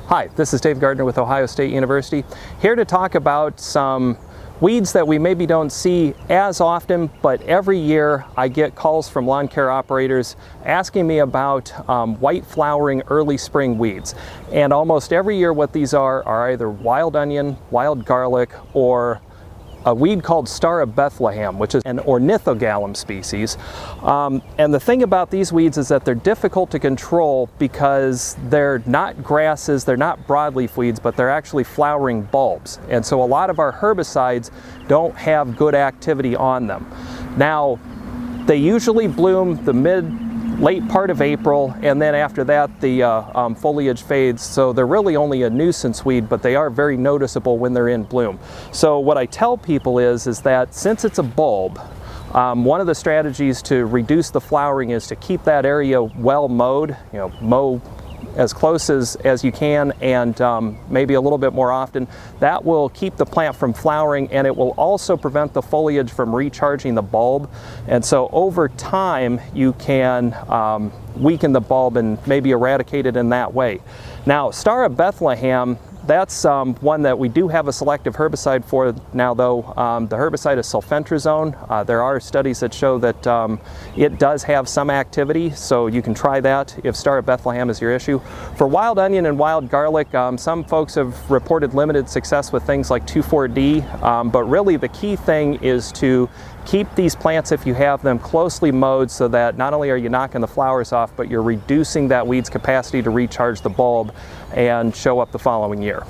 Hi, this is Dave Gardner with Ohio State University, here to talk about some weeds that we maybe don't see as often, but every year I get calls from lawn care operators asking me about white flowering early spring weeds. And almost every year what these are either wild onion, wild garlic, or a weed called Star of Bethlehem, which is an ornithogallum species. And the thing about these weeds is that they're difficult to control because they're not grasses, they're not broadleaf weeds, but they're actually flowering bulbs. And so a lot of our herbicides don't have good activity on them. Now, they usually bloom the late part of April, and then after that the foliage fades, so they're really only a nuisance weed, but they are very noticeable when they're in bloom. So what I tell people is that since it's a bulb, one of the strategies to reduce the flowering is to keep that area well mowed, mow as close as you can, and maybe a little bit more often. That will keep the plant from flowering, and it will also prevent the foliage from recharging the bulb. And so over time you can weaken the bulb and maybe eradicate it in that way. Now, Star of Bethlehem, that's one that we do have a selective herbicide for now, though. The herbicide is sulfentrazone. There are studies that show that it does have some activity, so you can try that if Star of Bethlehem is your issue. For wild onion and wild garlic, some folks have reported limited success with things like 2,4-D, but really the key thing is to keep these plants, if you have them, closely mowed so that not only are you knocking the flowers off, but you're reducing that weed's capacity to recharge the bulb and show up the following year.